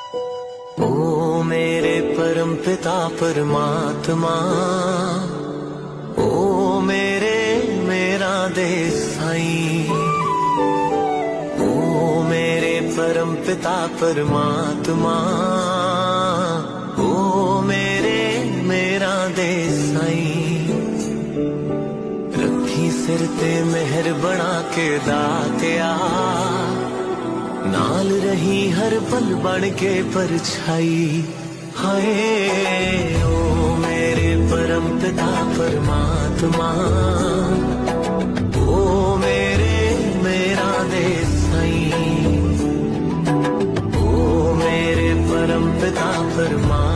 ओ मेरे परम पिता परमात्मा, ओ मेरा देस साईं। ओ मेरे परम पिता परमात्मा, ओ मेरा देस साईं। रखी सिर ते मेहर बना के दातिया, नाल रही हर पल बन के परछाई। हाय ओ मेरे परम पिता परमात्मा, ओ मेरा देस साईं। ओ मेरे परम पिता परमात्मा।